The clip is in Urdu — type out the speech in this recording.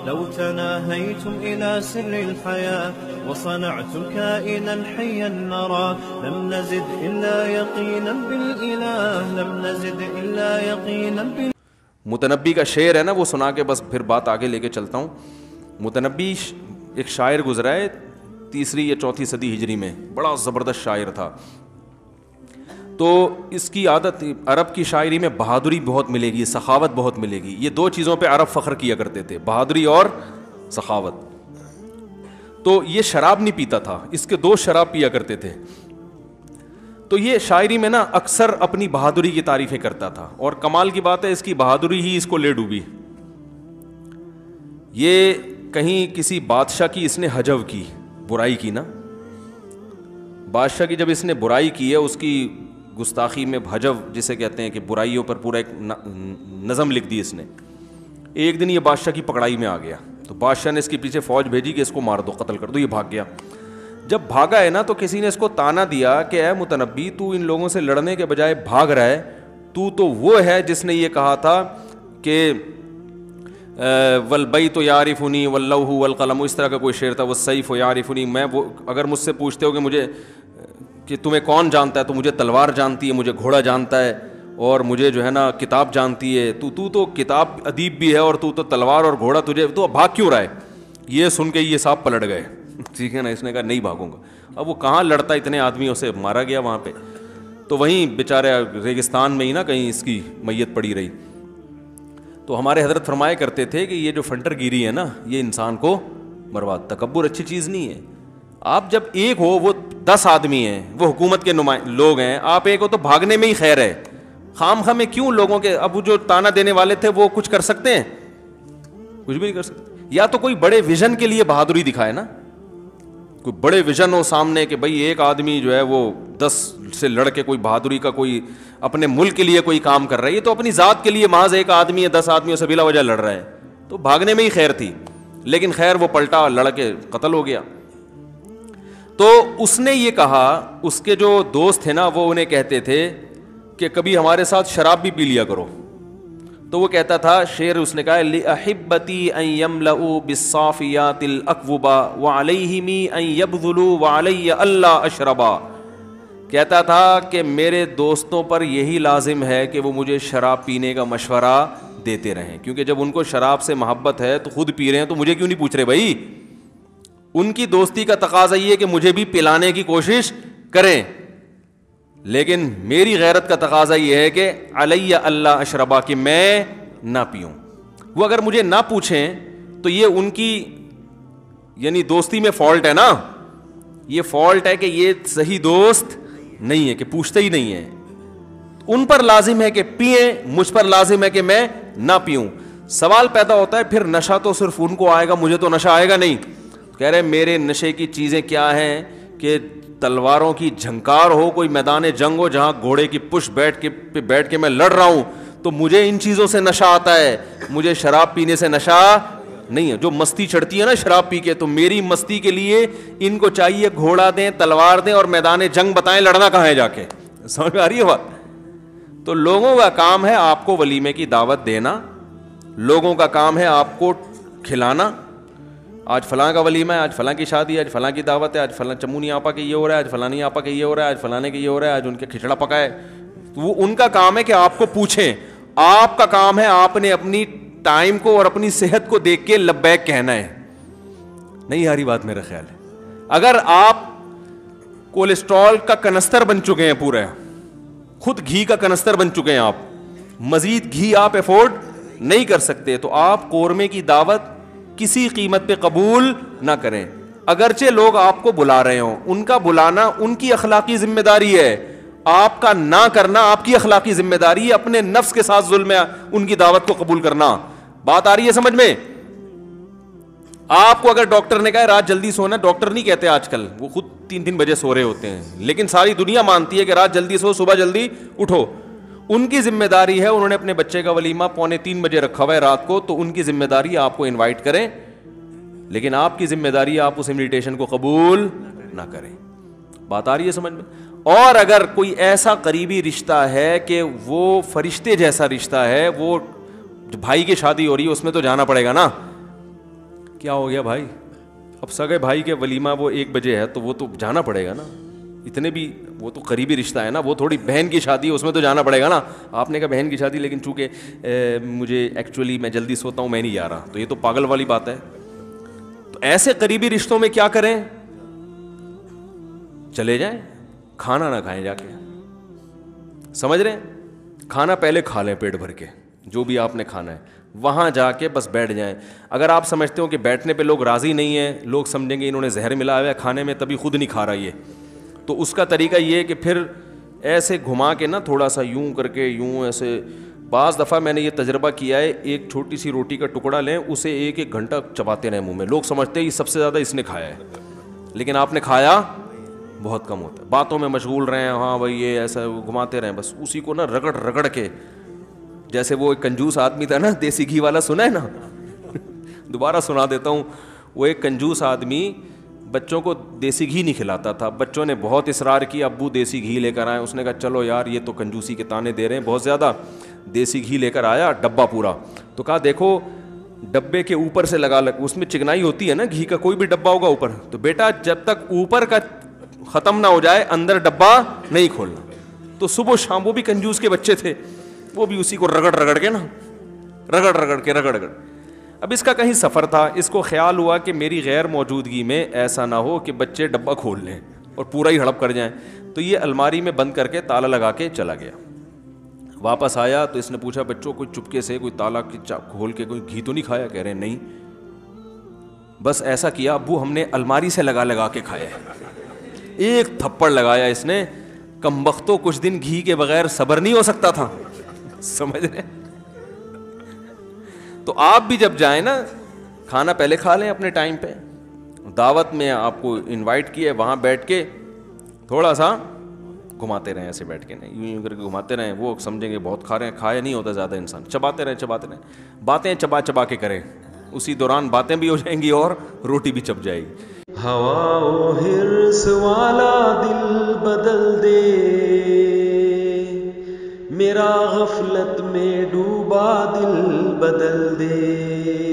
لو تناهيتم إلى سر الحياة وصنعتم كائنا حيا نرى لم نزد إلا يقينا بالإله لم نزد إلا يقينا بالإله. متنبی کا شعر ہے نا, وہ سنا کے بس پھر بات آگے لے کے چلتا ہوں. متنبی ایک شاعر گزرا ہے 3 یا 4 صدی ہجری میں, بڑا زبردست شاعر تھا. تو اس کی عادت, عرب کی شاعری میں بہادری بہت ملے گی, سخاوت بہت ملے گی. یہ 2 چیزوں پہ عرب فخر کیا کرتے تھے, بہادری اور سخاوت. تو یہ شراب نہیں پیتا تھا, اس کے دوست شراب پیا کرتے تھے. تو یہ شاعری میں نا اکثر اپنی بہادری کی تعریفیں کرتا تھا, اور کمال کی بات ہے اس کی بہادری ہی اس کو لے ڈوبی. یہ کہیں کسی بادشاہ کی اس نے حجو کی, برائی کی نا, بادشاہ کی جب اس نے برائی کی ہے, اس کی گستاخی میں حجو جسے کہتے ہیں کہ برائیوں پر پورا ایک نظم لکھ دی اس نے. ایک دن یہ بادشاہ کی پکڑائی میں آ گیا, تو بادشاہ نے اس کے پیچھے فوج بھیجی کہ اس کو مار دو, قتل کر دو. یہ بھاگ گیا. جب بھاگا ہے نا تو کسی نے اس کو تانا دیا کہ اے متنبی, تو ان لوگوں سے لڑنے کے بجائے بھاگ رہا ہے, تو وہ ہے جس نے یہ کہا تھا کہ والبیت یعرفنی واللوح والقلم, اس طرح کا کوئی شعر تھا, والسیف یعرفنی. میں وہ اگر مجھ سے پوچھتے ہو کہ مجھے کہ تمہیں کون جانتا ہے, تو مجھے تلوار جانتی ہے, مجھے گھوڑا جانتا ہے, اور مجھے جو ہے نا کتاب جانتی ہے. تو کتاب ادیب بھی ہے, اور تو تلوار اور گھوڑا, تجھے تو بھاگ کیوں رہا ہے؟ یہ سن کے یہ صاحب پلٹ گئے, ٹھیک ہے نا. اس نے کہا نہیں بھاگوں گا. اب وہ کہاں لڑتا, اتنے آدمیوں سے مارا گیا وہاں پہ. تو وہیں بیچارے ریگستان میں ہی نا کہیں اس کی میت پڑی رہی. تو ہمارے حضرت فرمایا کرتے تھے کہ یہ جو فنٹر گیری ہے نا, یہ انسان کو برباد, تکبر اچھی چیز نہیں ہے. آپ جب ایک ہو, وہ 10 آدمی ہیں, وہ حکومت کے لوگ ہیں, آپ ایک ہو تو بھاگنے میں ہی خیر ہے. خام خواہ میں کیوں لوگوں کے, اب جو تانا دینے والے تھے وہ کچھ کر سکتے ہیں؟ کچھ بھی نہیں کر سکتے. یا تو کوئی بڑے ویژن کے لیے بہادری دکھائے نا, کوئی بڑے ویژن ہو سامنے کہ بھائی ایک آدمی جو ہے وہ 10 سے لڑ کے کوئی بہادری کا, کوئی اپنے ملک کے لیے کوئی کام کر رہا ہے. یہ تو اپنی ذات کے لیے محض ایک آدمی ہے, 10 آدمیوں سے بلا وجہ لڑ رہا ہے, تو بھاگنے میں ہی خیر تھی. لیکن خیر وہ پلٹا, لڑ کے قتل ہو گیا. تو اس نے یہ کہا, اس کے جو دوست تھے نا وہ انہیں کہتے تھے کہ کبھی ہمارے ساتھ شراب بھی پی لیا کرو. تو وہ کہتا تھا, شعر اس نے کہا, لأحبتی ان یملؤوا بالصافیات الاکوبا وعلیہم ان یبذلوا وعلی الا اشربا. کہتا تھا کہ میرے دوستوں پر یہی لازم ہے کہ وہ مجھے شراب پینے کا مشورہ دیتے رہیں, کیونکہ جب ان کو شراب سے محبت ہے تو خود پی رہے ہیں, تو مجھے کیوں نہیں پوچھ رہے بھائی. ان کی دوستی کا تقاضا یہ ہے کہ مجھے بھی پلانے کی کوشش کریں, لیکن میری غیرت کا تقاضا یہ ہے کہ علی اللہ اشربا, کہ میں نہ پیوں. وہ اگر مجھے نہ پوچھیں تو یہ ان کی یعنی دوستی میں فالٹ ہے نا, یہ فالٹ ہے کہ یہ صحیح دوست نہیں ہے کہ پوچھتے ہی نہیں ہے. ان پر لازم ہے کہ پئیں, مجھ پر لازم ہے کہ میں نہ پیوں. سوال پیدا ہوتا ہے پھر نشہ تو صرف ان کو آئے گا, مجھے تو نشہ آئے گا نہیں. کہہ رہے میرے نشے کی چیزیں کیا ہیں کہ تلواروں کی جھنکار ہو, کوئی میدان جنگ ہو جہاں گھوڑے کی پشت بیٹھ کے میں لڑ رہا ہوں, تو مجھے ان چیزوں سے نشہ آتا ہے, مجھے شراب پینے سے نشہ نہیں ہے. جو مستی چڑھتی ہے نا شراب پی کے, تو میری مستی کے لیے ان کو چاہیے گھوڑا دیں, تلوار دیں, اور میدان جنگ بتائیں لڑنا کہاں ہے جا کے. سمجھ میں آ رہی ہے بات؟ تو لوگوں کا کام ہے آپ کو ولیمے کی دعوت دینا, لوگوں کا کام ہے آپ کو کھلانا. آج فلاں کا ولیمہ ہے, آج فلاں کی شادی ہے, آج فلاں کی دعوت ہے, آج فلاں چمونی آپا کے یہ ہو رہا ہے, آج فلانی آپا کے یہ ہو رہا ہے, آج فلانے کے یہ ہو رہا ہے, آج ان کے کھچڑا پکا ہے. وہ ان کا کام ہے کہ آپ کو پوچھیں. آپ کا کام ہے آپ نے اپنی ٹائم کو اور اپنی صحت کو دیکھ کے لبیک کہنا ہے. نہیں آ رہی بات میرا خیال ہے. اگر آپ کولیسٹرول کا کنستر بن چکے ہیں, پورا خود گھی کا کنستر بن چکے ہیں, آپ مزید گھی آپ افورڈ نہیں کر سکتے, تو آپ قورمے کی دعوت کسی قیمت پہ قبول نہ کریں. اگرچہ لوگ آپ کو بلا رہے ہوں, ان کا بلانا ان کی اخلاقی ذمہ داری ہے, آپ کا نہ کرنا آپ کی اخلاقی ذمہ داری ہے. اپنے نفس کے ساتھ ظلم ہے ان کی دعوت کو قبول کرنا. بات آ رہی ہے سمجھ میں؟ آپ کو اگر ڈاکٹر نے کہا رات جلدی سونا, ڈاکٹر نہیں کہتے آج کل, وہ خود 3 بجے سو رہے ہوتے ہیں, لیکن ساری دنیا مانتی ہے کہ رات جلدی سو, صبح جلدی اٹھو. ان کی ذمہ داری ہے, انہوں نے اپنے بچے کا ولیمہ 2:45 بجے رکھا ہوا ہے رات کو, تو ان کی ذمہ داری آپ کو انوائٹ کریں, لیکن آپ کی ذمہ داری آپ اس انویٹیشن کو قبول نہ کریں. بات آ رہی ہے سمجھ میں؟ اور اگر کوئی ایسا قریبی رشتہ ہے کہ وہ فرشتے جیسا رشتہ ہے, وہ بھائی کی شادی ہو رہی ہے, اس میں تو جانا پڑے گا نا. کیا ہو گیا بھائی, اب سگے بھائی کے ولیمہ وہ 1 بجے ہے تو وہ تو جانا پڑے گا نا, اتنے بھی وہ تو قریبی رشتہ ہے نا, وہ تھوڑی بہن کی شادی ہے اس میں تو جانا پڑے گا نا. آپ نے کہا بہن کی شادی, لیکن چونکہ مجھے ایکچولی میں جلدی سوتا ہوں میں نہیں جا رہا, تو یہ تو پاگل والی بات ہے. تو ایسے قریبی رشتوں میں کیا کریں, چلے جائیں, کھانا نہ کھائیں جا کے, سمجھ رہے ہیں, کھانا پہلے کھا لیں پیٹ بھر کے جو بھی آپ نے کھانا ہے, وہاں جا کے بس بیٹھ جائیں. اگر آپ سمجھتے ہو کہ بیٹھنے پہ لوگ راضی نہیں ہیں, لوگ سمجھیں گے انہوں نے زہر ملایا ہوا ہے کھانے میں تبھی خود نہیں کھا رہا یہ, تو اس کا طریقہ یہ ہے کہ پھر ایسے گھما کے نا تھوڑا سا یوں کر کے یوں ایسے, بعض دفعہ میں نے یہ تجربہ کیا ہے, ایک چھوٹی سی روٹی کا ٹکڑا لیں اسے 1 گھنٹہ چباتے رہیں منہ میں, لوگ سمجھتے ہیں یہ سب سے زیادہ اس نے کھایا ہے, لیکن آپ نے کھایا بہت کم ہوتا ہے. باتوں میں مشغول رہیں, ہاں بھائی یہ ایسا گھماتے رہیں, بس اسی کو نا رگڑ رگڑ کے, جیسے وہ ایک کنجوس آدمی تھا نا, دیسی گھی والا سنا ہے نا, دوبارہ سنا دیتا ہوں. وہ ایک کنجوس آدمی بچوں کو دیسی گھی نہیں کھلاتا تھا, بچوں نے بہت اصرار کیا ابو دیسی گھی لے کر آئے, اس نے کہا چلو یار یہ تو کنجوسی کے تانے دے رہے ہیں بہت زیادہ, دیسی گھی لے کر آیا ڈبہ پورا, تو کہا دیکھو ڈبے کے اوپر سے لگا اس میں چکنائی ہوتی ہے نا گھی کا, کوئی بھی ڈبہ ہوگا اوپر, تو بیٹا جب تک اوپر کا ختم نہ ہو جائے اندر ڈبہ نہیں کھولنا. تو صبح شام, وہ بھی کنجوس کے بچے تھے, وہ بھی اسی کو رگڑ رگڑ کے نا, رگڑ رگڑ کے رگڑ رگڑ. اب اس کا کہیں سفر تھا, اس کو خیال ہوا کہ میری غیر موجودگی میں ایسا نہ ہو کہ بچے ڈبہ کھول لیں اور پورا ہی ہڑپ کر جائیں, تو یہ الماری میں بند کر کے تالا لگا کے چلا گیا. واپس آیا تو اس نے پوچھا بچوں کوئی چپکے سے کوئی تالا کھول کے کوئی گھی تو نہیں کھایا؟ کہہ رہے نہیں, بس ایسا کیا ابو ہم نے الماری سے لگا لگا کے کھایا. ایک تھپڑ لگایا اس نے, کمبختوں کچھ دن گھی کے بغیر صبر نہیں ہو سکتا تھا, سمجھ رہے. تو آپ بھی جب جائیں نا, کھانا پہلے کھا لیں اپنے ٹائم پہ, دعوت میں آپ کو انوائٹ کیے, وہاں بیٹھ کے تھوڑا سا گھماتے رہیں, ایسے بیٹھ کے نہیں یوں کر کے گھماتے رہیں, وہ سمجھیں گے بہت کھا رہے ہیں, کھایا نہیں ہوتا زیادہ انسان, چباتے رہیں چباتے رہیں, باتیں چبا چبا کے کریں, اسی دوران باتیں بھی ہو جائیں گی اور روٹی بھی چپ جائے گی. ہوا و حرص والا دل بدل دے, میرا غفلت میں ڈوبا دل بدل دے.